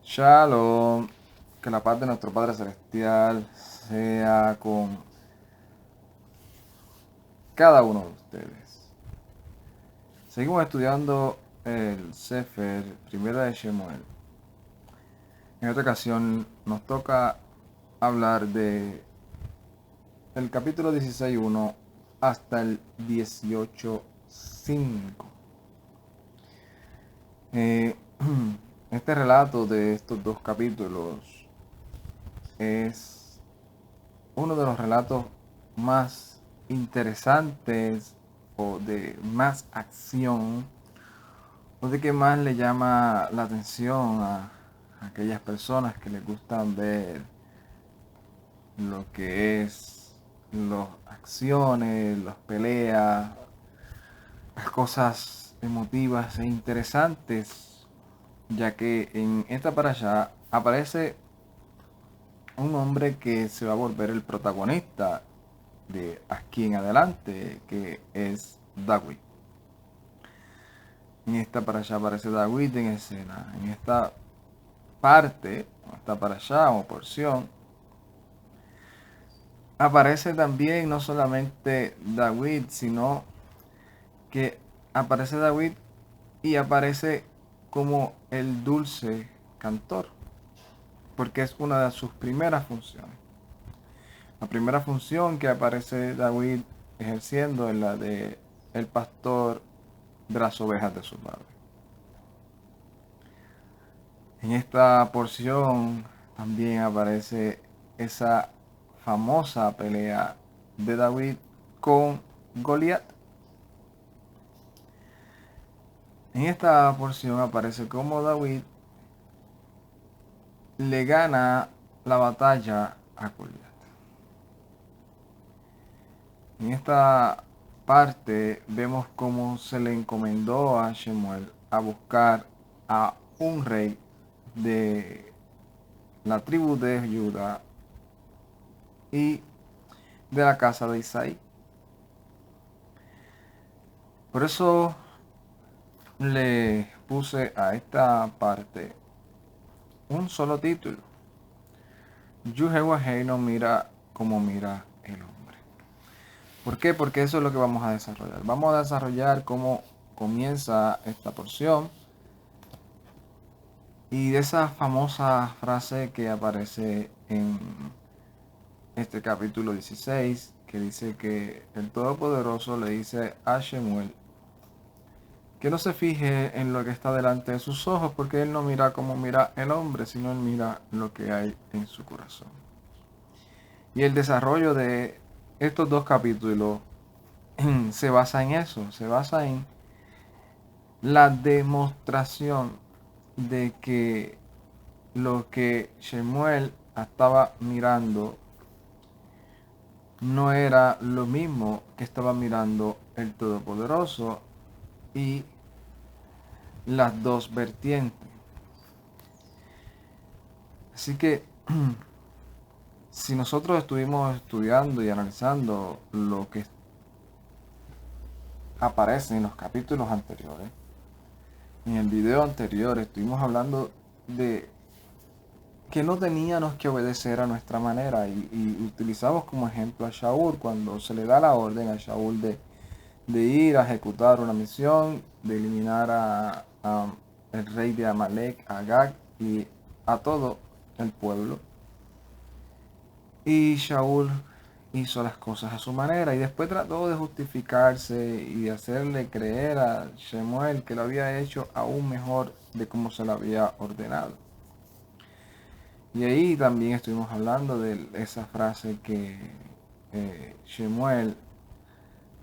Shalom, que la paz de nuestro Padre Celestial sea con cada uno de ustedes. Seguimos estudiando el Sefer primero de Shemuel. En esta ocasión nos toca hablar de el capítulo 16:1 hasta el 18:5. Eh, este relato de estos dos capítulos es uno de los relatos más interesantes o de más acción o de que más le llama la atención a aquellas personas que les gustan ver lo que es las acciones, las peleas, las cosas emotivas e interesantes, ya que en esta parasha aparece un hombre que se va a volver el protagonista de aquí en adelante, que es David. En esta parasha aparece David en escena. En esta parte, esta parasha o porción, aparece también no solamente David, sino que aparece David y aparece como el dulce cantor, porque es una de sus primeras funciones. La primera función que aparece David ejerciendo es la de el pastor de las ovejas de su padre. En esta porción también aparece esa famosa pelea de David con Goliat. En esta porción aparece cómo David le gana la batalla a Goliat. En esta parte vemos cómo se le encomendó a Shemuel a buscar a un rey de la tribu de Judá y de la casa de Isaí. Por eso le puse a esta parte un solo título. Yuhewahei no mira como mira el hombre. ¿Por qué? Porque eso es lo que vamos a desarrollar. Vamos a desarrollar cómo comienza esta porción y de esa famosa frase que aparece en este capítulo 16, que dice que el Todopoderoso le dice a Shemuel que no se fije en lo que está delante de sus ojos, porque él no mira como mira el hombre, sino él mira lo que hay en su corazón. Y el desarrollo de estos dos capítulos se basa en eso, se basa en la demostración de que lo que Shemuel estaba mirando no era lo mismo que estaba mirando el Todopoderoso y las dos vertientes. Así que si nosotros estuvimos estudiando y analizando lo que aparece en los capítulos anteriores, en el video anterior estuvimos hablando de que no teníamos que obedecer a nuestra manera y utilizamos como ejemplo a Shaul cuando se le da la orden a Shaul de ir a ejecutar una misión, de eliminar a el rey de Amalek, a Agag y a todo el pueblo. Y Shaul hizo las cosas a su manera y después trató de justificarse y de hacerle creer a Shemuel que lo había hecho aún mejor de como se lo había ordenado. Y ahí también estuvimos hablando de esa frase que Shemuel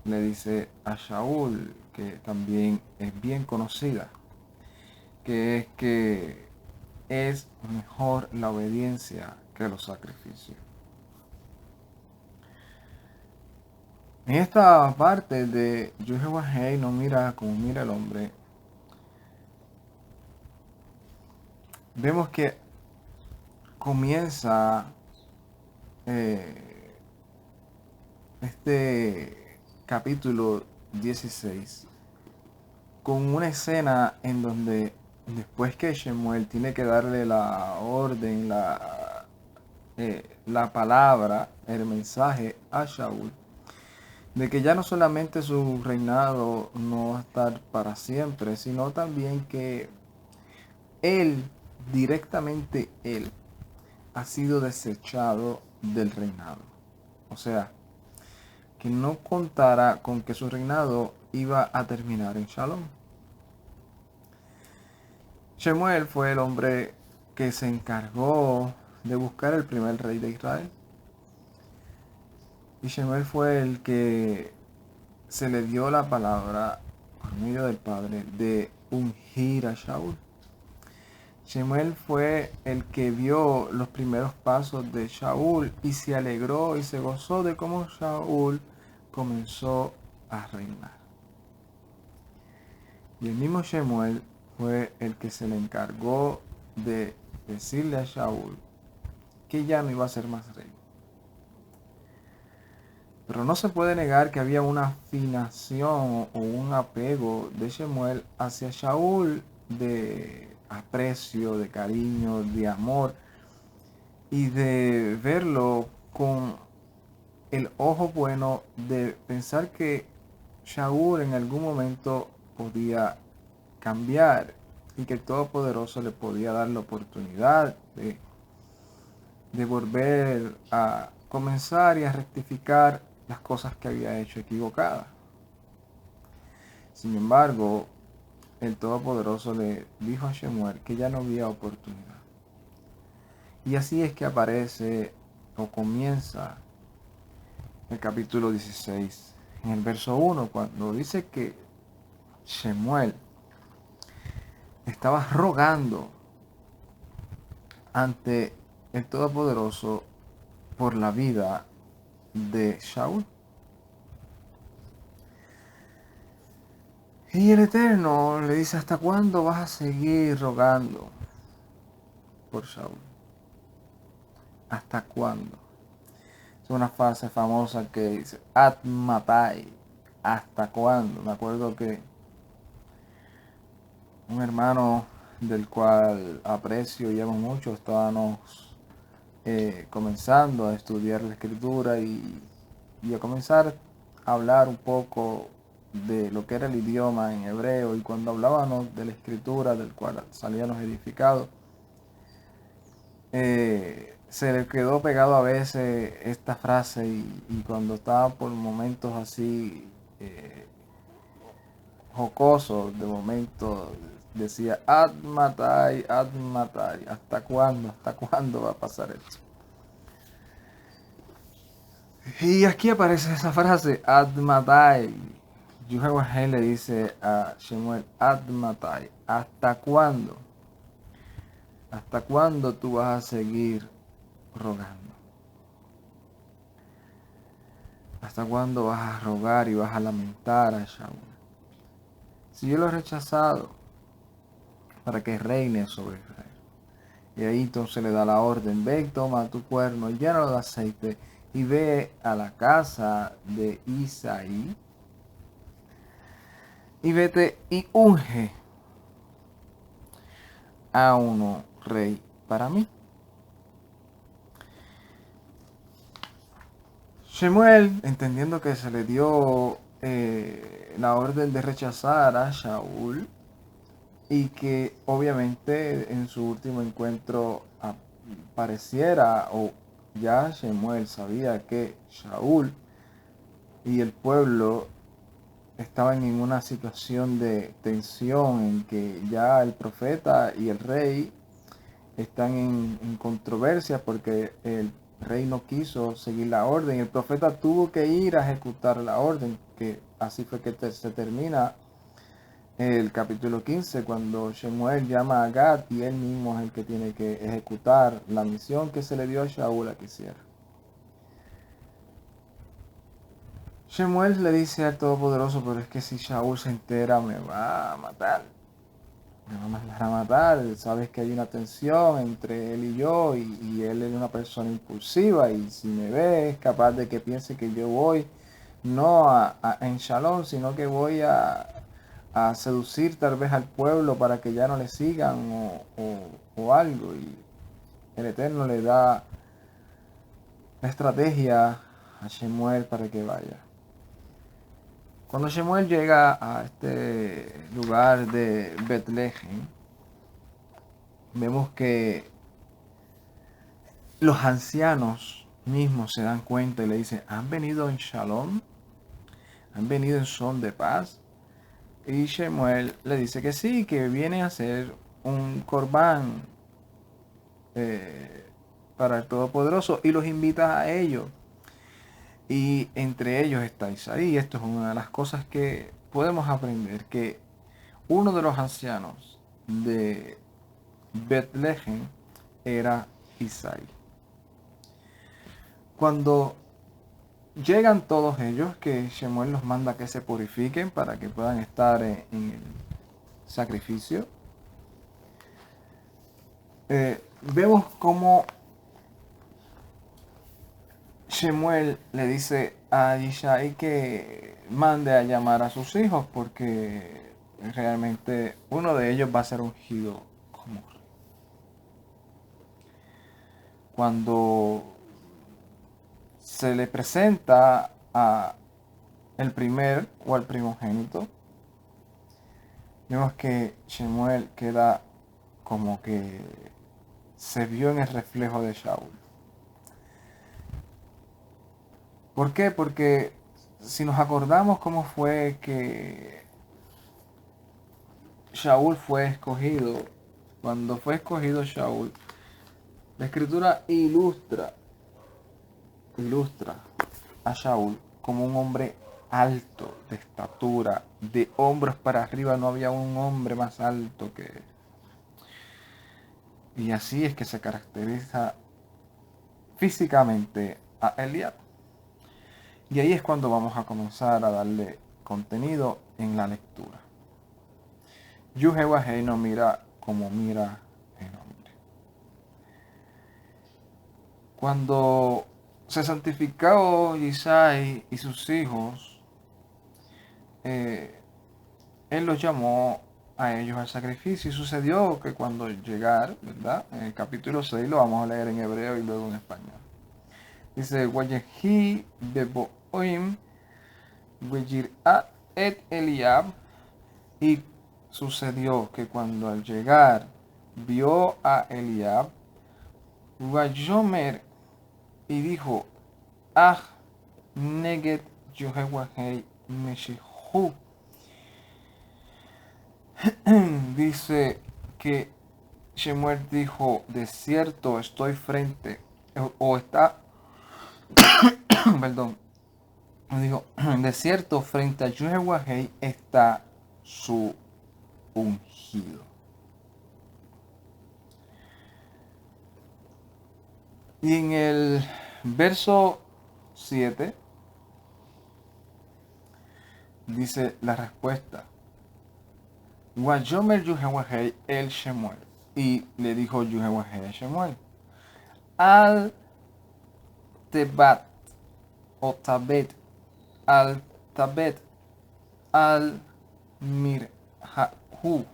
le dice a Shaul, que también es bien conocida, que es mejor la obediencia que los sacrificios. En esta parte de Yuhewahei no mira como mira el hombre, vemos que comienza este capítulo 16 con una escena en donde después que Shemuel tiene que darle la orden, la palabra, el mensaje a Shaul, de que ya no solamente su reinado no va a estar para siempre, sino también que él, directamente él, ha sido desechado del reinado. O sea, que no contara con que su reinado iba a terminar en Shalom. Shemuel fue el hombre que se encargó de buscar el primer rey de Israel. Y Shemuel fue el que se le dio la palabra por medio del Padre de ungir a Shaul. Shemuel fue el que vio los primeros pasos de Shaul y se alegró y se gozó de cómo Shaul comenzó a reinar. Y el mismo Shemuel fue el que se le encargó de decirle a Shaul que ya no iba a ser más rey. Pero no se puede negar que había una afinación o un apego de Shemuel hacia Shaul de aprecio, de cariño, de amor y de verlo con el ojo bueno de pensar que Shaul en algún momento podía cambiar y que el Todopoderoso le podía dar la oportunidad de volver a comenzar y a rectificar las cosas que había hecho equivocadas. Sin embargo, el Todopoderoso le dijo a Shemuel que ya no había oportunidad. Y así es que aparece o comienza el capítulo 16, en el verso 1, cuando dice que Shemuel estaba rogando ante el Todopoderoso por la vida de Shaul. Y el Eterno le dice: ¿hasta cuándo vas a seguir rogando por Shaul? ¿Hasta cuándo? Es una frase famosa que dice Ad matai. ¿Hasta cuándo? Me acuerdo que un hermano del cual aprecio y amo mucho, estábamos comenzando a estudiar la escritura y a comenzar a hablar un poco de lo que era el idioma en hebreo, y cuando hablábamos de la escritura del cual salíamos edificados, se le quedó pegado a veces esta frase y cuando estaba por momentos así jocosos, de momento decía Ad matai, ¿hasta cuándo? ¿Hasta cuándo va a pasar esto? Y aquí aparece esa frase, Ad matai. Yehová le dice a Shemuel, Ad matai, ¿hasta cuándo? ¿Hasta cuándo tú vas a seguir rogando? ¿Hasta cuándo vas a rogar y vas a lamentar a Shaul? Si yo lo he rechazado para que reine sobre Israel. Y ahí entonces le da la orden: ve, toma tu cuerno, llénalo de aceite y ve a la casa de Isaí y vete y unge a uno rey para mí. Shemuel, entendiendo que se le dio la orden de rechazar a Shaul y que obviamente en su último encuentro pareciera, o ya Shemuel sabía que Shaul y el pueblo estaban en una situación de tensión en que ya el profeta y el rey están en controversia porque el rey no quiso seguir la orden. El profeta tuvo que ir a ejecutar la orden, que así fue que se termina el capítulo 15, cuando Shemuel llama a Gad y él mismo es el que tiene que ejecutar la misión que se le dio a Shaul a que hiciera. Shemuel le dice al Todopoderoso: pero es que si Shaul se entera me va a matar. Me va a mandar a matar. Sabes que hay una tensión entre él y yo, y él es una persona impulsiva, y si me ve es capaz de que piense que yo voy no en Shalom, sino que voy a seducir tal vez al pueblo para que ya no le sigan o algo. Y el Eterno le da la estrategia a Shemuel para que vaya. Cuando Shemuel llega a este lugar de Betlehem, vemos que los ancianos mismos se dan cuenta y le dicen, ¿han venido en shalom? ¿Han venido en son de paz? Y Shemuel le dice que sí, que viene a hacer un corbán para el Todopoderoso y los invita a ello. Y entre ellos está Isaí. Y esto es una de las cosas que podemos aprender, que uno de los ancianos de Betlehem era Isaí. Cuando llegan todos ellos, que Shemuel los manda que se purifiquen para que puedan estar en el sacrificio, vemos como Shemuel le dice a Isaí que mande a llamar a sus hijos porque realmente uno de ellos va a ser ungido como rey. Cuando se le presenta a el primer o al primogénito, vemos que Shemuel queda como que se vio en el reflejo de Shaul. ¿Por qué? Porque si nos acordamos cómo fue que Shaul fue escogido, cuando fue escogido Shaul, la escritura ilustra a Shaul como un hombre alto de estatura, de hombros para arriba, no había un hombre más alto que él. Y así es que se caracteriza físicamente a Eliab. Y ahí es cuando vamos a comenzar a darle contenido en la lectura. Yuhewahei no mira como mira el hombre. Cuando se santificó Isaí y sus hijos, él los llamó a ellos al sacrificio. Y sucedió que cuando llegar, ¿verdad? En el capítulo 6 lo vamos a leer en hebreo y luego en español. Dice, Wayehi beboim wejir'a et Eliab. Y sucedió que cuando al llegar vio a Eliab, Wayomer, y dijo, Ah, Neget Yohewahei Meshihu. Dice que Shemuel dijo, de cierto estoy frente, o está, perdón, dijo, de cierto frente a Yohewahei está su ungido. Y en el verso 7 dice la respuesta. Wayomer Yuhewahei el Shemuel. Y le dijo Yuhewahei a Shemuel. Al tebat o tabet. Al tabet. Al mirhahu.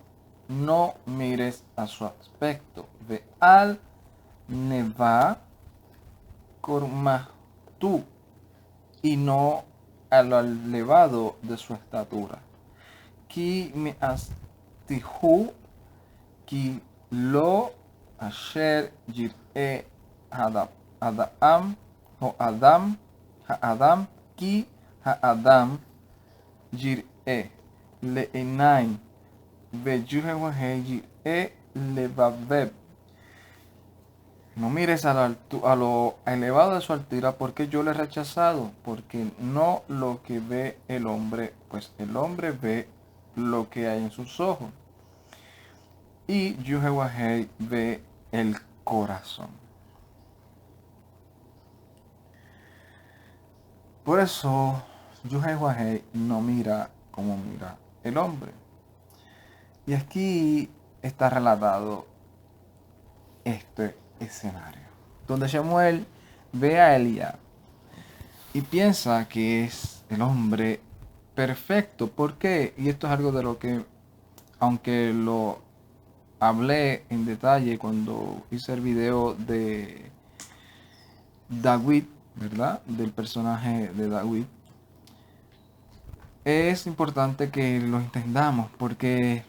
No mires a su aspecto. Ve al neva kormahtu. Y no a lo elevado de su estatura. Ki me astihu ki lo asher jir'e Adam o Adam ha'adam ki ha'adam jir'e le'enaim ve'yuhewahei jir'e levaveb. No mires a lo elevado de su altura, porque yo le he rechazado, porque no lo que ve el hombre, pues el hombre ve lo que hay en sus ojos. Y Yuhewahei ve el corazón. Por eso Yuhewahei no mira como mira el hombre. Y aquí está relatado este escenario, donde Shemuel ve a Eliab y piensa que es el hombre perfecto. ¿Por qué? Y esto es algo de lo que, aunque lo hablé en detalle cuando hice el video de David, ¿verdad? Del personaje de David, es importante que lo entendamos porque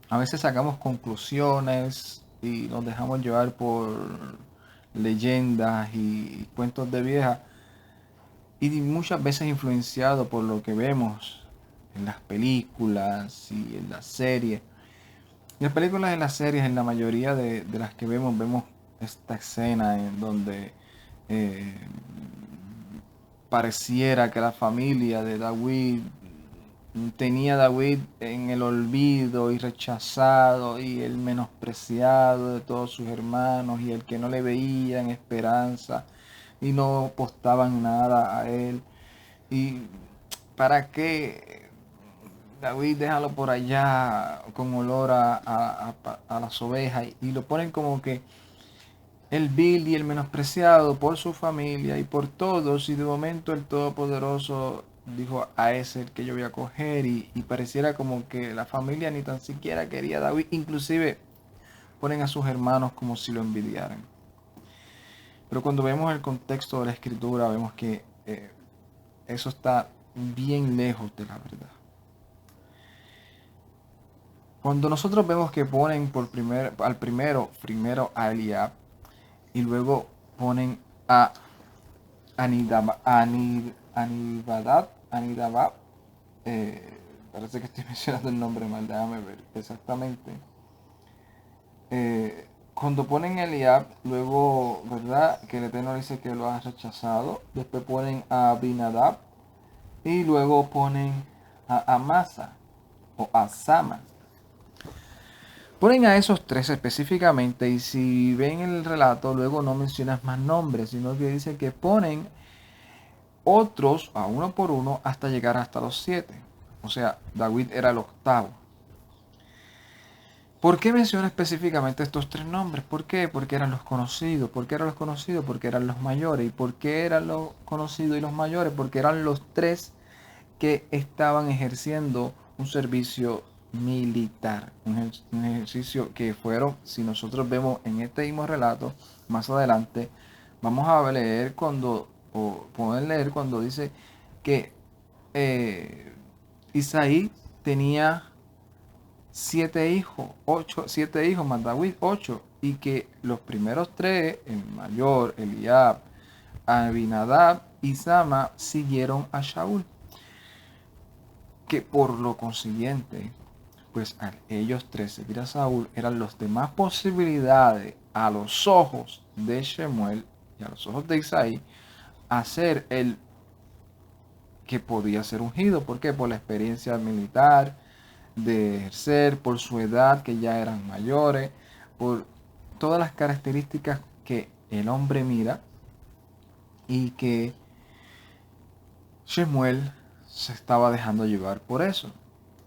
a veces sacamos conclusiones y nos dejamos llevar por leyendas y cuentos de vieja y muchas veces influenciado por lo que vemos en las películas y en las series. En las películas y en las series, en la mayoría de las que vemos esta escena en donde eh, pareciera que la familia de David tenía a David en el olvido y rechazado y el menospreciado de todos sus hermanos y el que no le veían esperanza y no apostaban nada a él. ¿Y para qué? David, déjalo por allá con olor a las ovejas y lo ponen como que el vil y el menospreciado por su familia y por todos, y de momento el Todopoderoso dijo, a ese el que yo voy a coger, y pareciera como que la familia ni tan siquiera quería a David, inclusive ponen a sus hermanos como si lo envidiaran. Pero cuando vemos el contexto de la escritura, vemos que eso está bien lejos de la verdad. Cuando nosotros vemos que ponen primero a Eliab y luego ponen a Anidabad, parece que estoy mencionando el nombre mal, déjame ver exactamente. Cuando ponen a Eliab, luego, ¿verdad? Que el Eterno dice que lo ha rechazado. Después ponen a Abinadab y luego ponen a Amasa o a Sama. Ponen a esos tres específicamente y si ven el relato, luego no mencionas más nombres, sino que dice que ponen otros a uno por uno hasta llegar hasta los 7. O sea, David era el octavo. ¿Por qué menciona específicamente estos tres nombres? ¿Por qué? Porque eran los conocidos. ¿Por qué eran los conocidos? Porque eran los mayores. ¿Y por qué eran los conocidos y los mayores? Porque eran los tres que estaban ejerciendo un servicio militar. Un ejercicio que fueron, si nosotros vemos en este mismo relato, más adelante, vamos a leer cuando, o poder leer cuando dice que Isaí tenía 7 hijos más David 8, y que los primeros 3, el mayor, Eliab, Abinadab y Sama, siguieron a Shaul, que por lo consiguiente, pues al ellos 3 seguir a Saúl, eran los de más posibilidades a los ojos de Shemuel y a los ojos de Isaí a ser el que podía ser ungido. ¿Por qué? Por la experiencia militar de ejercer, por su edad, que ya eran mayores, por todas las características que el hombre mira y que Shemuel se estaba dejando llevar por eso.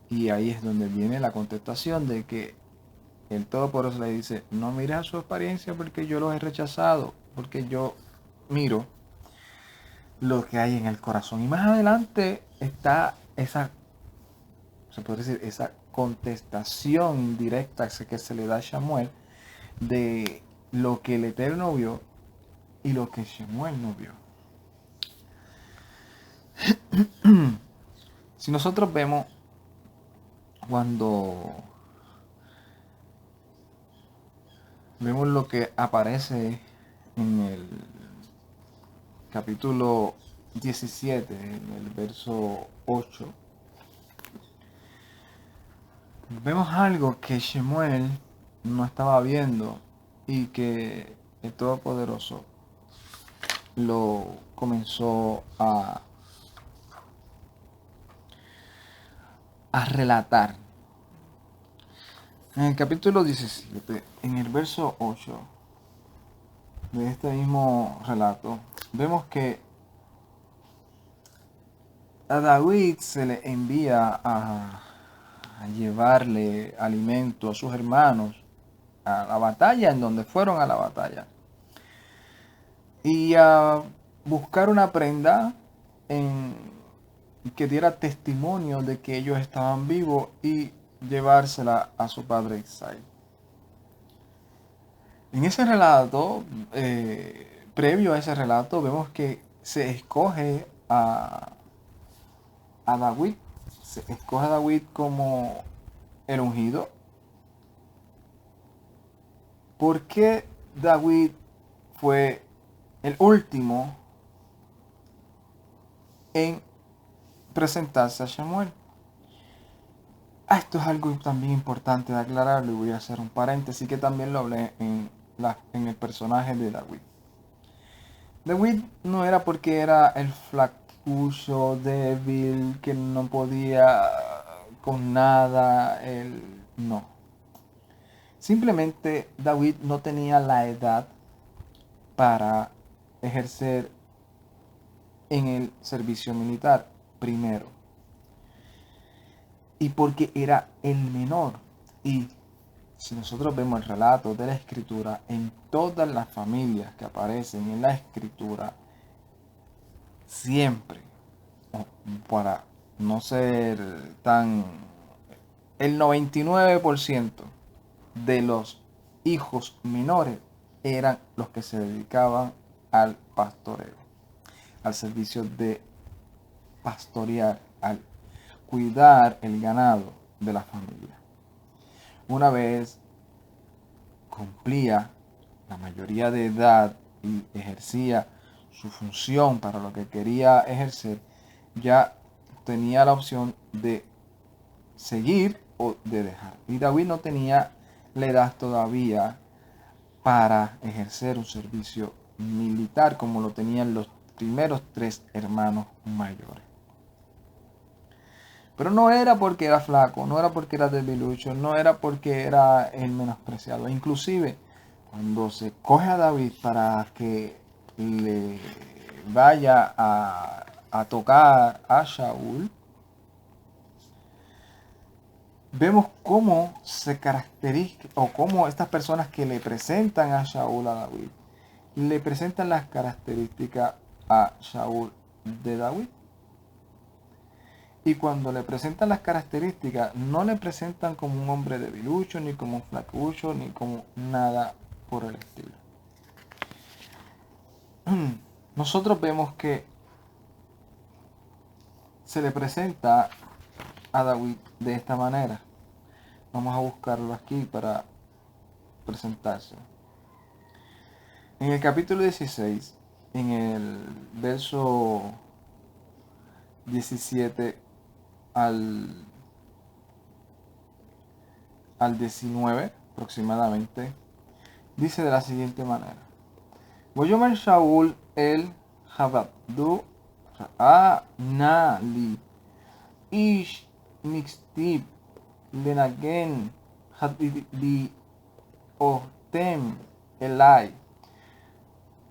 Y ahí es donde viene la contestación de que el Todopoderoso le dice, no mires a su apariencia porque yo los he rechazado, porque yo miro lo que hay en el corazón. Y más adelante está esa, se puede decir, esa contestación directa que se le da a Samuel de lo que el Eterno vio y lo que Samuel no vio. Si nosotros vemos cuando vemos lo que aparece en el capítulo 17, en el verso 8, vemos algo que Shemuel no estaba viendo y que el Todopoderoso lo comenzó a relatar. En el capítulo 17, en el verso 8 de este mismo relato, vemos que a David se le envía a llevarle alimento a sus hermanos a la batalla, en donde fueron a la batalla, y a buscar una prenda en que diera testimonio de que ellos estaban vivos y llevársela a su padre Isaí. En ese relato, previo a ese relato, vemos que se escoge a David, se escoge a David como el ungido. ¿Por qué David fue el último en presentarse a Samuel? Esto es algo también importante de aclararlo y voy a hacer un paréntesis que también lo hablé en el personaje de David. David no era porque era el flacucho, débil, que no podía con nada, él no. Simplemente David no tenía la edad para ejercer en el servicio militar, primero. Y porque era el menor. Y si nosotros vemos el relato de la escritura, en todas las familias que aparecen en la escritura, siempre, para no ser tan, el 99% de los hijos menores eran los que se dedicaban al pastoreo, al servicio de pastorear, al cuidar el ganado de la familia. Una vez cumplía la mayoría de edad y ejercía su función para lo que quería ejercer, ya tenía la opción de seguir o de dejar. Y David no tenía la edad todavía para ejercer un servicio militar como lo tenían los primeros 3 hermanos mayores. Pero no era porque era flaco, no era porque era debilucho, no era porque era el menospreciado. Inclusive, cuando se coge a David para que le vaya a tocar a Shaul, vemos cómo se caracteriza o cómo estas personas que le presentan a Shaul a David, le presentan las características a Shaul de David. Y cuando le presentan las características, no le presentan como un hombre debilucho, ni como un flacucho, ni como nada por el estilo. Nosotros vemos que se le presenta a David de esta manera. Vamos a buscarlo aquí para presentarse. En el capítulo 16, en el verso 17 al 19 aproximadamente, dice de la siguiente manera: Voyomer Shaul el Hababdu Ra'a Nali Ish Mixtib Lenagen Hadidi Ohtem Elai.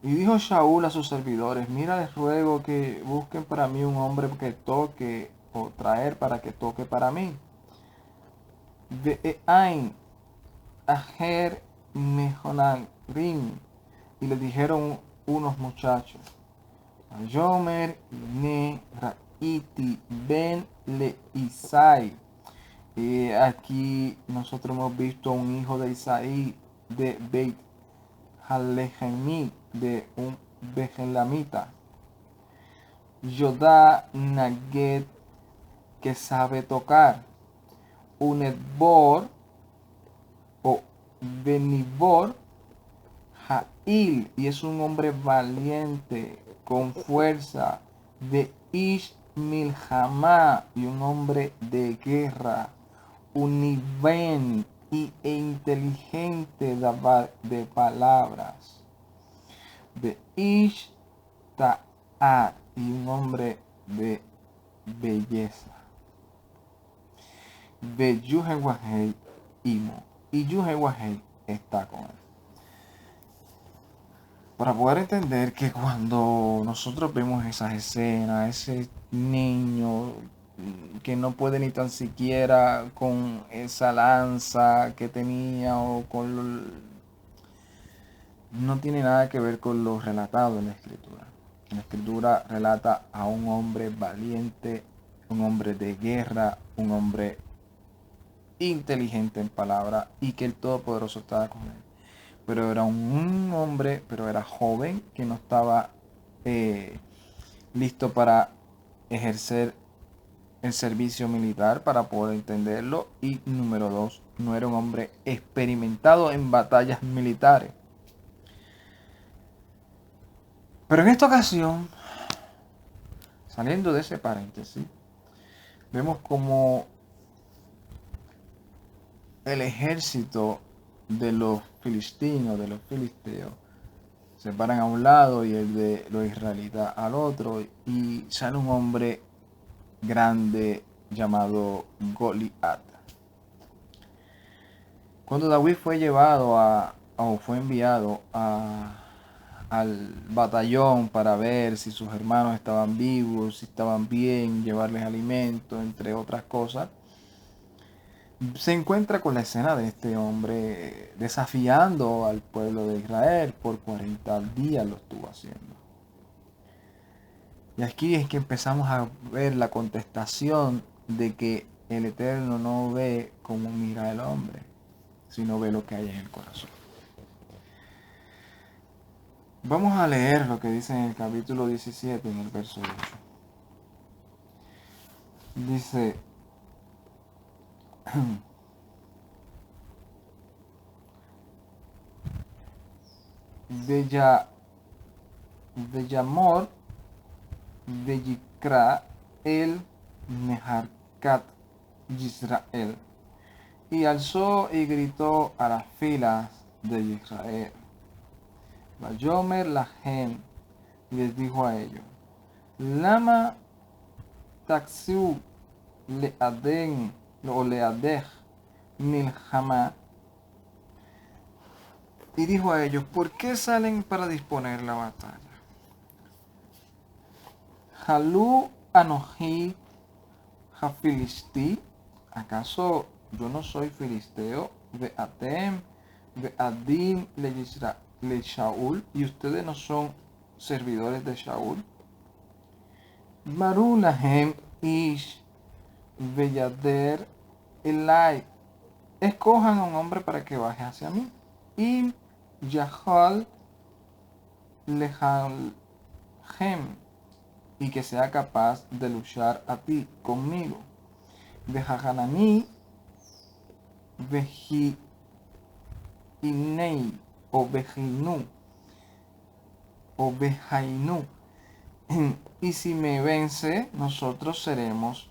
Y dijo Shaul a sus servidores: Mira, les ruego que busquen para mí un hombre que toque, o traer para que toque para mí. Ve'ain Aher Mehonarim. Y le dijeron unos muchachos: Yomer ne Raiti ben le Isai. Y aquí nosotros hemos visto un hijo de Isaí de Beit Halehemí, de un Bejelamita. Yodá Naged, que sabe tocar. Unedbor o Benibor Jail, y es un hombre valiente, con fuerza. De Ish Milhamá, y un hombre de guerra. Univen e inteligente de palabras. De Ish Ta'at, y un hombre de belleza. De Yuhewahei Imo, y Yuhewahei está con él. Para poder entender que cuando nosotros vemos esas escenas, ese niño que no puede ni tan siquiera con esa lanza que tenía o no tiene nada que ver con lo relatado en la escritura. La escritura relata a un hombre valiente un hombre de guerra, un hombre inteligente en palabra y que el Todopoderoso estaba con él. Pero era un hombre, pero era joven, que no estaba listo para ejercer el servicio militar para poder entenderlo. Y número dos, no era un hombre experimentado en batallas militares. Pero en esta ocasión, saliendo de ese paréntesis, vemos como el ejército de los filistinos, de los filisteos, se paran a un lado y el de los israelitas al otro, y sale un hombre grande llamado Goliat. Cuando David fue llevado o fue enviado al batallón para ver si sus hermanos estaban vivos, si estaban bien, llevarles alimento, entre otras cosas, se encuentra con la escena de este hombre desafiando al pueblo de Israel. Por 40 días lo estuvo haciendo. Y aquí es que empezamos a ver la contestación de que el Eterno no ve como mira el hombre, sino ve lo que hay en el corazón. Vamos a leer lo que dice en el capítulo 17, en el verso 8. Dice: de Yamor, de Yikra, el Meharkat Yisrael, y alzó y gritó a las filas de Israel. Vayomer Lahem, y les dijo a ellos: Lama taxiu leaden o leadej milhama. Y dijo a ellos: ¿por qué salen para disponer la batalla? Halú anoji hafilisti, ¿acaso yo no soy filisteo? Ve atem, ve adim le Shaul, y ustedes no son servidores de Shaul. Maru lahem ish veyader elai, escojan a un hombre para que baje hacia mí. Y Yahal lehalhem, y que sea capaz de luchar a ti conmigo. Vejahanani vejiinei o vejinu o vejainu. Y si me vence, nosotros seremos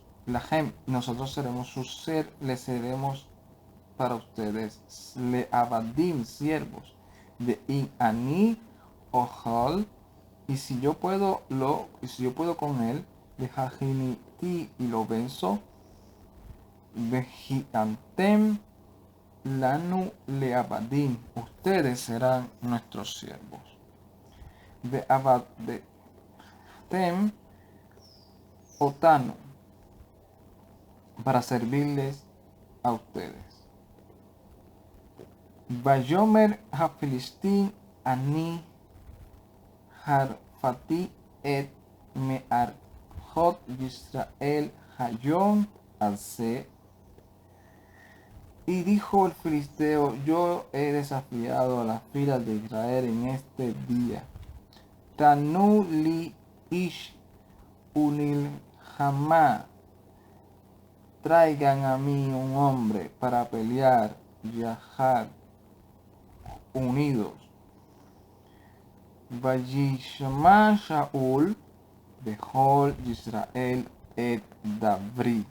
nosotros seremos su ser, le seremos para ustedes le abadim, siervos de Ani Ojal. Y si yo puedo con él, de Hajiniti, y lo venzo, Vejiantem Lanu Leabadim, ustedes serán nuestros siervos. De Abadetem Otanu, para servirles a ustedes. Vayomer Hafilistin Ani Harfati et Mearjot Yisrael Hayom Alce. Y dijo el filisteo: yo he desafiado a las filas de Israel en este día. Tanu li ish unil jamá, traigan a mí un hombre para pelear, yahar, unidos. Vayishma Shaul Behol Yisrael et Davri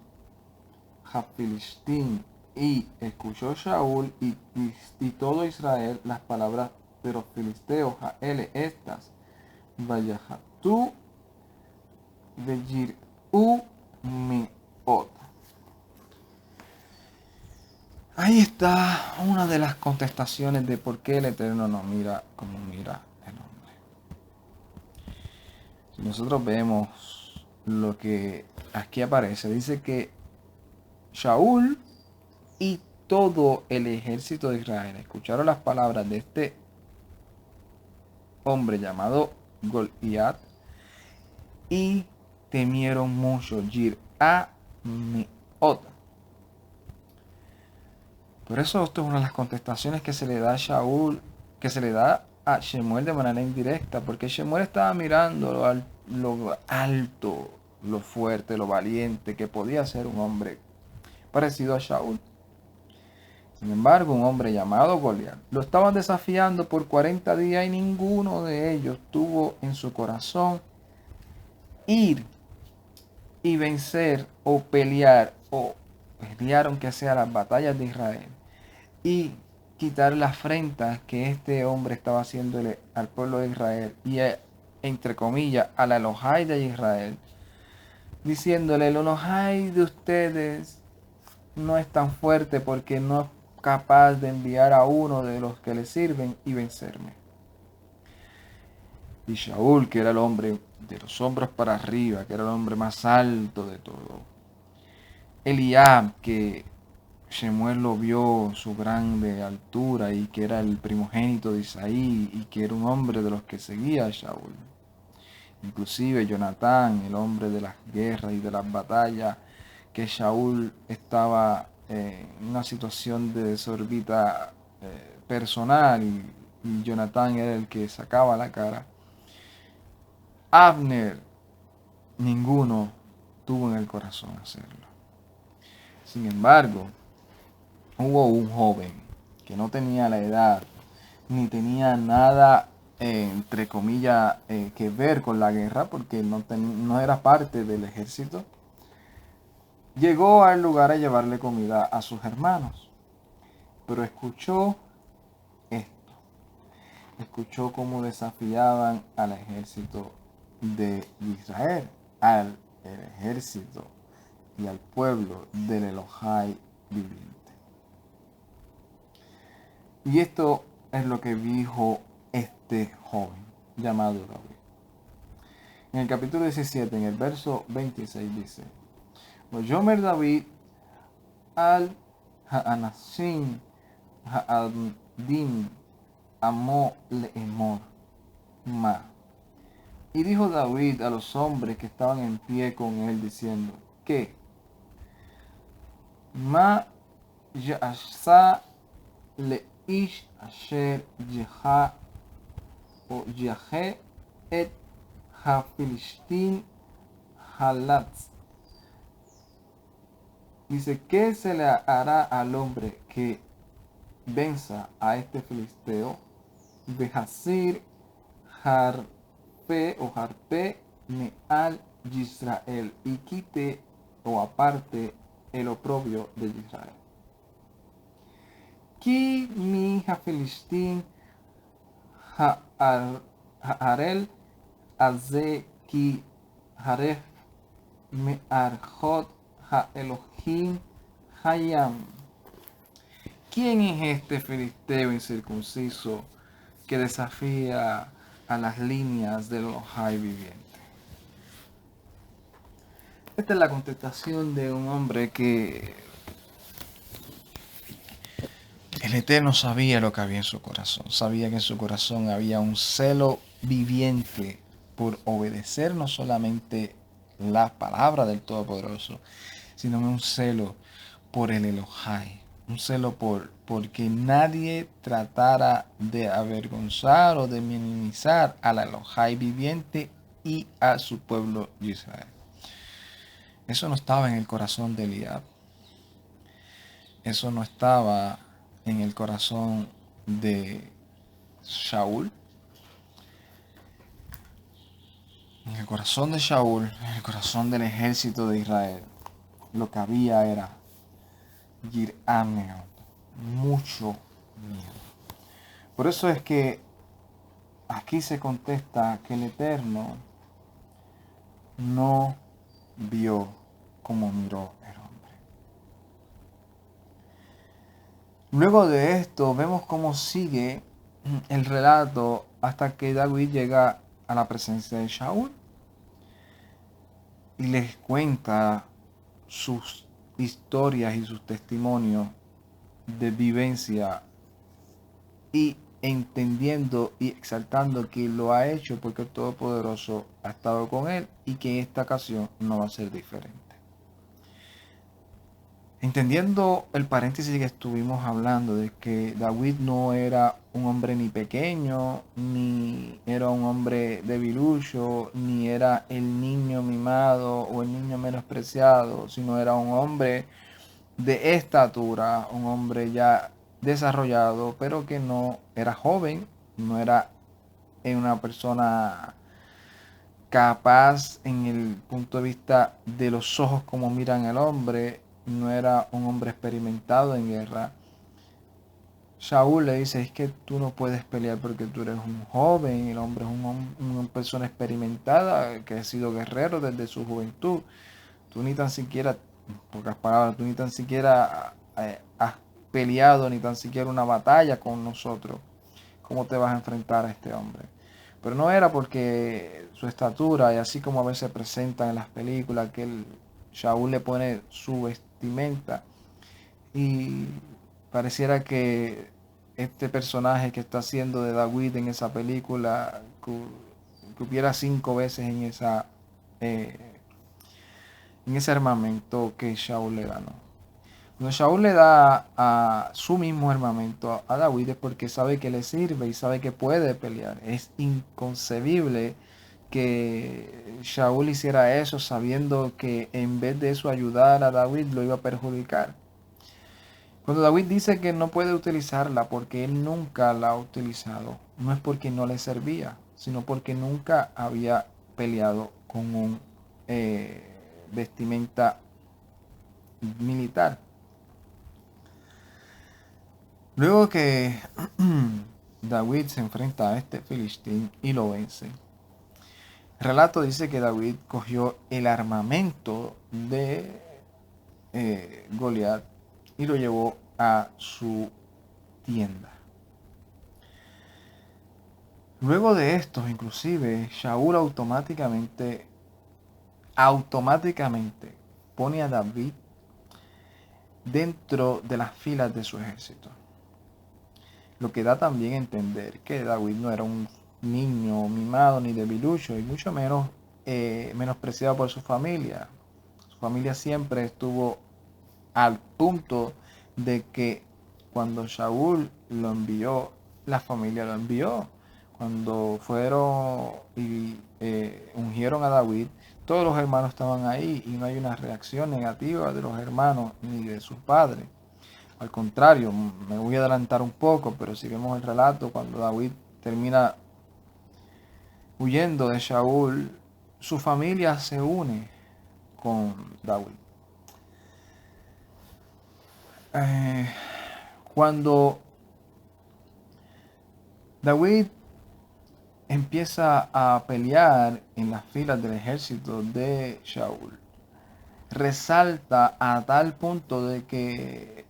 Hafilistin. Y escuchó Shaul y todo Israel las palabras de los filisteos a él estas. Vayahatu Veyir'u Meot. Ahí está una de las contestaciones de por qué el Eterno no mira como mira el hombre. Si nosotros vemos lo que aquí aparece, dice que Shaul y todo el ejército de Israel escucharon las palabras de este hombre llamado Goliat, y temieron mucho. Yir'ameot. Por eso esto es una de las contestaciones que se le da a Shaul, que se le da a Shemuel de manera indirecta, porque Shemuel estaba mirando lo alto, lo fuerte, lo valiente que podía ser un hombre parecido a Shaul. Sin embargo, un hombre llamado Goliat lo estaban desafiando por 40 días y ninguno de ellos tuvo en su corazón ir y vencer o pelear aunque sea las batallas de Israel y quitar la afrenta que este hombre estaba haciéndole al pueblo de Israel y entre comillas a la Elohai de Israel, diciéndole: el Elohai de ustedes no es tan fuerte porque no es capaz de enviar a uno de los que le sirven y vencerme. Y Shaul, que era el hombre de los hombros para arriba, que era el hombre más alto de todo. Eliab, que Shemuel lo vio su grande altura y que era el primogénito de Isaí y que era un hombre de los que seguía a Shaul. Inclusive Jonatán, el hombre de las guerras y de las batallas, que Shaul estaba en una situación de desorbita personal y Jonatán era el que sacaba la cara. Abner, ninguno tuvo en el corazón hacerlo. Sin embargo, hubo un joven que no tenía la edad ni tenía nada, entre comillas, que ver con la guerra, porque no era parte del ejército. Llegó al lugar a llevarle comida a sus hermanos, pero escuchó esto. Escuchó cómo desafiaban al ejército de Israel, al ejército y al pueblo del Elohai viviente. Y esto es lo que dijo este joven llamado David. En el capítulo 17, en el verso 26 dice: Yomer David al Ha'anasim Ha'adim Amo Leemor Ma. Y dijo David a los hombres que estaban en pie con él, diciendo: ¿qué? Ma Ya'asa Leish Asher Yeha o Yahe et Hafilistin Halatz. Dice: ¿qué se le hará al hombre que venza a este filisteo? Behasir Harpe o Harpe Meal Yisrael, y quite o aparte el oprobio de Israel. Ki mi Hafilistin Ha'arel Aze ki Haref Me'arjot Ha'elohim Hayam. ¿Quién es este filisteo incircunciso que desafía a las líneas del Elohai viviente? Esta es la contestación de un hombre que el Eterno sabía lo que había en su corazón. Sabía que en su corazón había un celo viviente por obedecer no solamente la palabra del Todopoderoso, sino un celo por el Elohai. Un celo por que nadie tratara de avergonzar o de minimizar al Elohai viviente y a su pueblo de Israel. Eso no estaba en el corazón de Eliab. Eso no estaba en el corazón de Shaul. En el corazón de Shaul, en el corazón del ejército de Israel, lo que había era Yir'ameot, mucho miedo. Por eso es que aquí se contesta que el Eterno no vio como miró el hombre. Luego de esto vemos cómo sigue el relato hasta que David llega a la presencia de Shaul y les cuenta sus historias y sus testimonios de vivencia y entendiendo y exaltando que lo ha hecho porque el Todopoderoso ha estado con él y que en esta ocasión no va a ser diferente. Entendiendo el paréntesis que estuvimos hablando de que David no era un hombre ni pequeño, ni era un hombre debilucho, ni era el niño mimado o el niño menospreciado, sino era un hombre de estatura, un hombre ya desarrollado, pero que no era joven, no era una persona capaz en el punto de vista de los ojos como miran el hombre, no era un hombre experimentado en guerra. Saúl le dice, es que tú no puedes pelear porque tú eres un joven, el hombre es una persona experimentada que ha sido guerrero desde su juventud. Tú ni tan siquiera, en pocas palabras, tú ni tan siquiera has peleado, ni tan siquiera una batalla con nosotros. ¿Cómo te vas a enfrentar a este hombre? Pero no era porque su estatura, y así como a veces presentan en las películas, que Shaul le pone su vestimenta y pareciera que este personaje que está haciendo de David en esa película cupiera 5 veces eh, en ese armamento que Shaul le ganó. Cuando Shaul le da a su mismo armamento a David es porque sabe que le sirve y sabe que puede pelear. Es inconcebible que Shaul hiciera eso sabiendo que en vez de eso ayudar a David lo iba a perjudicar. Cuando David dice que no puede utilizarla porque él nunca la ha utilizado, no es porque no le servía, sino porque nunca había peleado con un vestimenta militar. Luego que David se enfrenta a este filistín y lo vence, el relato dice que David cogió el armamento de Goliat y lo llevó a su tienda. Luego de esto, inclusive, Shaul automáticamente pone a David dentro de las filas de su ejército. Lo que da también a entender que David no era un niño mimado ni debilucho, y mucho menos menospreciado por su familia. Su familia siempre estuvo al punto de que cuando Shaul lo envió, la familia lo envió. Cuando fueron y ungieron a David, todos los hermanos estaban ahí y no hay una reacción negativa de los hermanos ni de sus padres. Al contrario, me voy a adelantar un poco, pero si vemos el relato, cuando David termina huyendo de Shaul, su familia se une con David. Cuando David empieza a pelear en las filas del ejército de Shaul, resalta a tal punto de que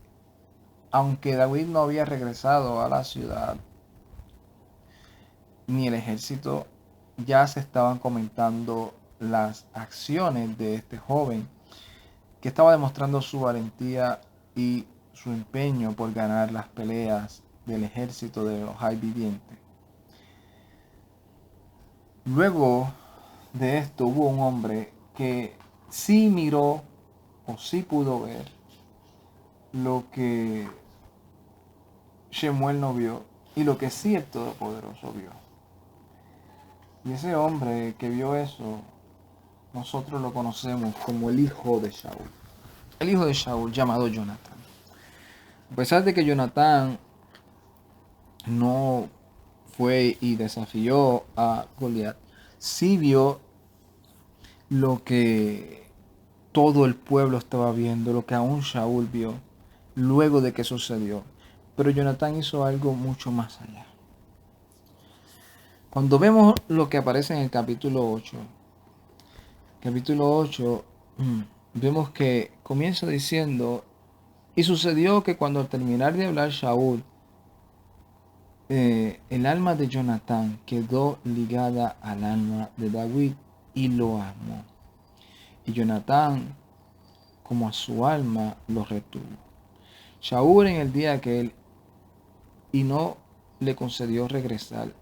aunque David no había regresado a la ciudad, ni el ejército, ya se estaban comentando las acciones de este joven que estaba demostrando su valentía y su empeño por ganar las peleas del ejército de los hay vivientes. Luego de esto hubo un hombre que sí miró o sí pudo ver lo que Shemuel no vio y lo que sí el Todopoderoso vio. Y ese hombre que vio eso, nosotros lo conocemos como el hijo de Shaul. El hijo de Shaul llamado Jonatán. A pesar de que Jonatán no fue y desafió a Goliat, sí vio lo que todo el pueblo estaba viendo, lo que aún Shaul vio luego de que sucedió. Pero Jonatán hizo algo mucho más allá. Cuando vemos lo que aparece en el capítulo 8, vemos que comienza diciendo, y sucedió que cuando al terminar de hablar Shaul, el alma de Jonatán quedó ligada al alma de David y lo amó. Y Jonatán, como a su alma, lo retuvo. Shaul en el día aquel, y no le concedió regresar.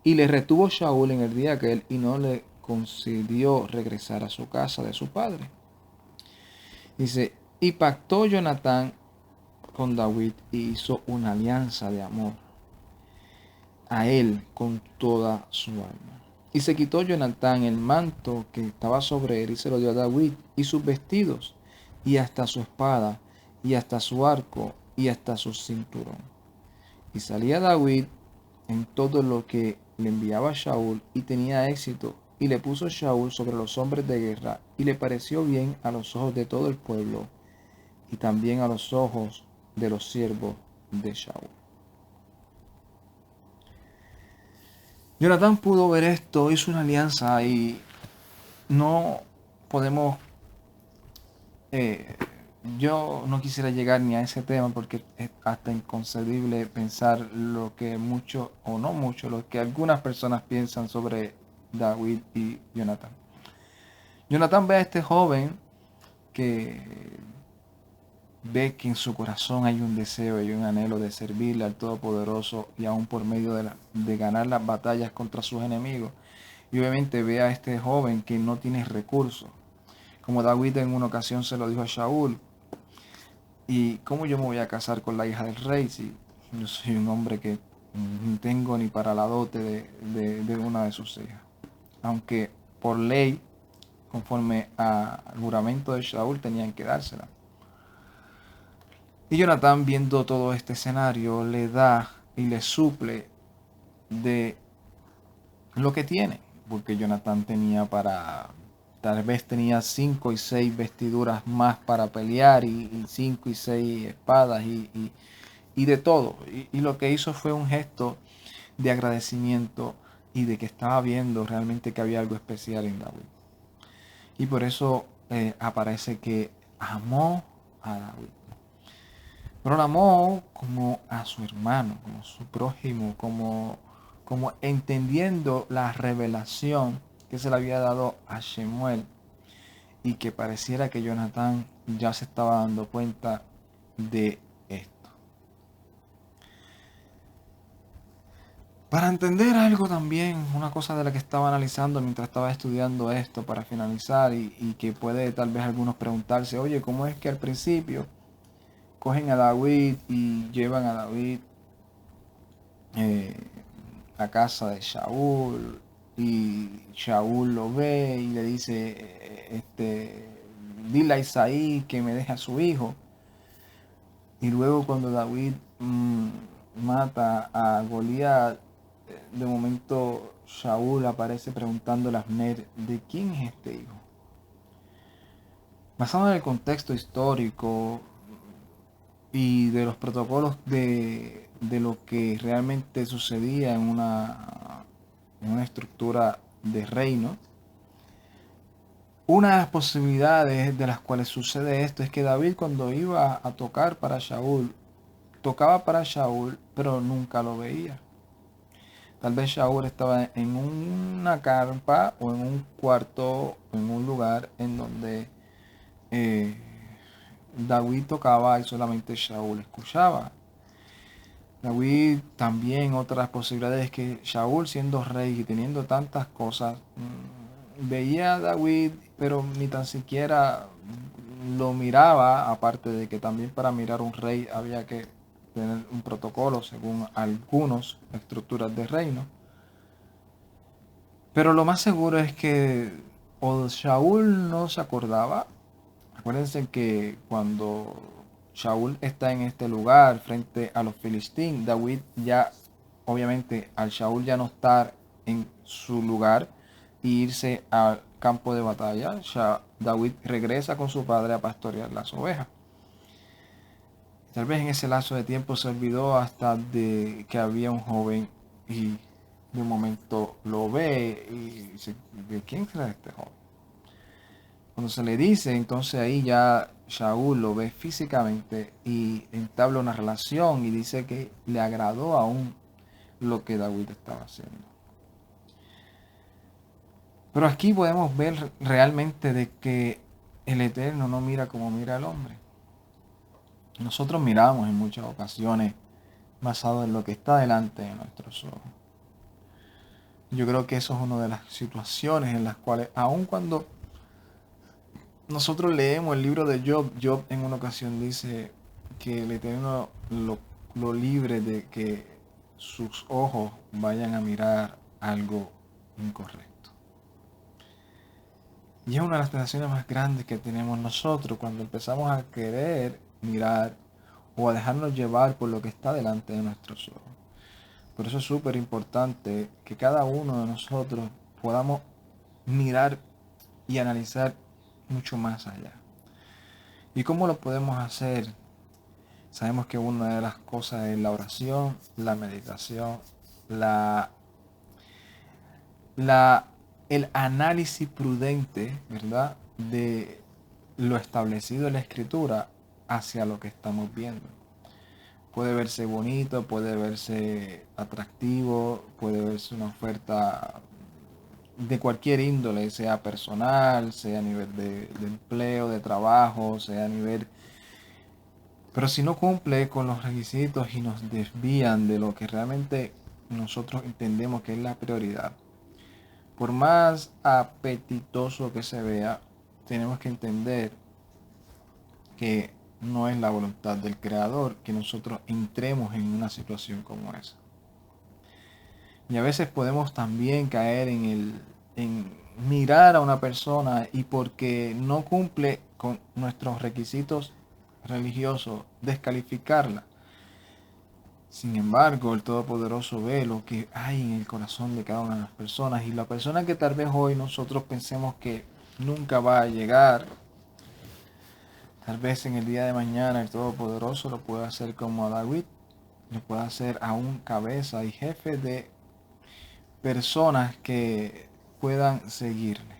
Y le retuvo Shaul en el día aquel y no le concedió regresar a su casa de su padre. Dice, y pactó Jonatán con David y hizo una alianza de amor a él con toda su alma. Y se quitó Jonatán el manto que estaba sobre él y se lo dio a David y sus vestidos y hasta su espada y hasta su arco y hasta su cinturón. Y salía David en todo lo que le enviaba Shaul y tenía éxito. Y le puso Shaul sobre los hombres de guerra y le pareció bien a los ojos de todo el pueblo y también a los ojos de los siervos de Shaul. Jonatán pudo ver esto, hizo una alianza y no podemos, yo no quisiera llegar ni a ese tema porque es hasta inconcebible pensar lo que mucho o no mucho, lo que algunas personas piensan sobre David y Jonatán. Jonatán ve a este joven que ve que en su corazón hay un deseo y un anhelo de servirle al Todopoderoso y aún por medio de ganar las batallas contra sus enemigos. Y obviamente ve a este joven que no tiene recursos. Como David en una ocasión se lo dijo a Shaul, ¿y cómo yo me voy a casar con la hija del rey si yo soy un hombre que no tengo ni para la dote de una de sus hijas? Aunque por ley, conforme al juramento de Shaul, tenían que dársela. Y Jonatán, viendo todo este escenario, le da y le suple de lo que tiene, porque Jonatán tal vez tenía 5 y 6 vestiduras más para pelear y 5 y 6 espadas y de todo. Y lo que hizo fue un gesto de agradecimiento y de que estaba viendo realmente que había algo especial en David. Y por eso aparece que amó a David. Pero lo amó como a su hermano, como su prójimo, como entendiendo la revelación que se le había dado a Shemuel y que pareciera que Jonatán ya se estaba dando cuenta de esto. Para entender algo también, una cosa de la que estaba analizando mientras estaba estudiando esto para finalizar y que puede tal vez algunos preguntarse, oye, ¿cómo es que al principio cogen a David y llevan a David a casa de Shaul y Shaul lo ve y le dice, dile a Isaí que me deje a su hijo? Y luego cuando David mata a Goliat, de momento Shaul aparece preguntándole a Abner, ¿de quién es este hijo? Basado en el contexto histórico y de los protocolos de lo que realmente sucedía en una estructura de reino, una de las posibilidades de las cuales sucede esto es que David, cuando iba a tocar para Shaul, tocaba para Shaul, pero nunca lo veía. Tal vez Shaul estaba en una carpa o en un cuarto, en un lugar en donde David tocaba y solamente Shaul escuchaba. David también, otras posibilidades es que Shaul, siendo rey y teniendo tantas cosas, veía a David, pero ni tan siquiera lo miraba, aparte de que también para mirar un rey había que tener un protocolo según algunas estructuras de reino. Pero lo más seguro es que o Shaul no se acordaba. Acuérdense que cuando Shaul está en este lugar frente a los filisteos, David ya, obviamente, al Shaul ya no estar en su lugar e irse al campo de batalla, David regresa con su padre a pastorear las ovejas. Tal vez en ese lapso de tiempo se olvidó hasta de que había un joven y de un momento lo ve y dice, ¿de quién será este joven? Cuando se le dice, entonces ahí ya Shaul lo ve físicamente y entabla una relación y dice que le agradó aún lo que David estaba haciendo. Pero aquí podemos ver realmente de que el Eterno no mira como mira el hombre. Nosotros miramos en muchas ocasiones basado en lo que está delante de nuestros ojos. Yo creo que eso es una de las situaciones en las cuales, aun cuando nosotros leemos el libro de Job, Job en una ocasión dice que el Eterno lo libre de que sus ojos vayan a mirar algo incorrecto. Y es una de las tentaciones más grandes que tenemos nosotros cuando empezamos a querer mirar o a dejarnos llevar por lo que está delante de nuestros ojos. Por eso es súper importante que cada uno de nosotros podamos mirar y analizar mucho más allá. ¿Y cómo lo podemos hacer? Sabemos que una de las cosas es la oración, la meditación, la, la, el análisis prudente, ¿verdad? De lo establecido en la escritura hacia lo que estamos viendo. Puede verse bonito, puede verse atractivo, puede verse una oferta de cualquier índole, sea personal, sea a nivel de empleo, de trabajo, sea a nivel... Pero si no cumple con los requisitos y nos desvían de lo que realmente nosotros entendemos que es la prioridad, por más apetitoso que se vea, tenemos que entender que no es la voluntad del Creador que nosotros entremos en una situación como esa. Y a veces podemos también caer en mirar a una persona y porque no cumple con nuestros requisitos religiosos, descalificarla. Sin embargo, el Todopoderoso ve lo que hay en el corazón de cada una de las personas, y la persona que tal vez hoy nosotros pensemos que nunca va a llegar, tal vez en el día de mañana el Todopoderoso lo puede hacer como a David, lo puede hacer a un cabeza y jefe de personas que puedan seguirle.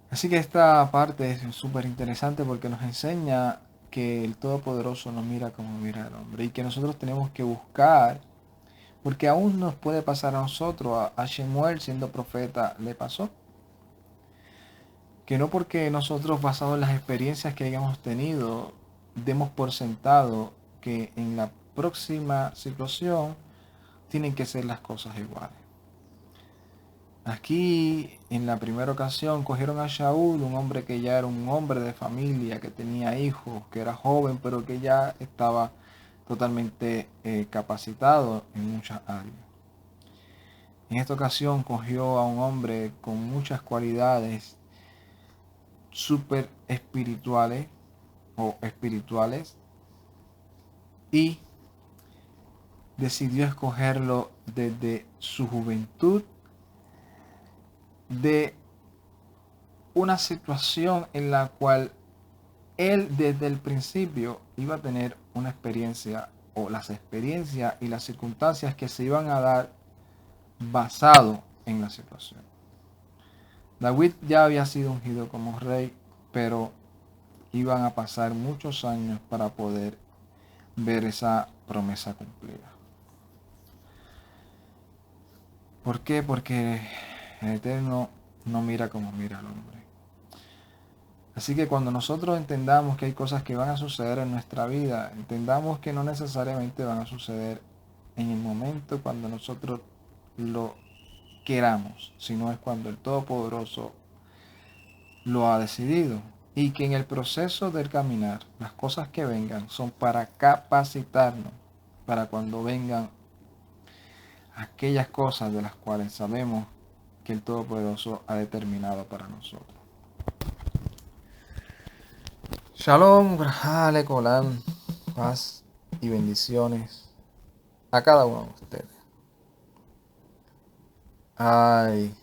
Así que esta parte es súper interesante porque nos enseña que el Todopoderoso nos mira como mira al hombre y que nosotros tenemos que buscar, porque aún nos puede pasar a nosotros, a Shemuel siendo profeta le pasó, que no porque nosotros basados en las experiencias que hayamos tenido demos por sentado que en la próxima situación tienen que ser las cosas iguales. Aquí, en la primera ocasión, cogieron a Shaul, un hombre que ya era un hombre de familia, que tenía hijos, que era joven, pero que ya estaba totalmente capacitado en muchas áreas. En esta ocasión cogió a un hombre con muchas cualidades súper espirituales o espirituales y decidió escogerlo desde su juventud, de una situación en la cual él desde el principio iba a tener una experiencia o las experiencias y las circunstancias que se iban a dar basado en la situación. David ya había sido ungido como rey, pero iban a pasar muchos años para poder ver esa promesa cumplida. ¿Por qué? Porque el Eterno no mira como mira al hombre. Así que cuando nosotros entendamos que hay cosas que van a suceder en nuestra vida, entendamos que no necesariamente van a suceder en el momento cuando nosotros lo queramos, sino es cuando el Todopoderoso lo ha decidido. Y que en el proceso del caminar, las cosas que vengan son para capacitarnos, para cuando vengan aquellas cosas de las cuales sabemos que el Todopoderoso ha determinado para nosotros. Shalom, Brajale, Lecolán, paz y bendiciones a cada uno de ustedes. Ay,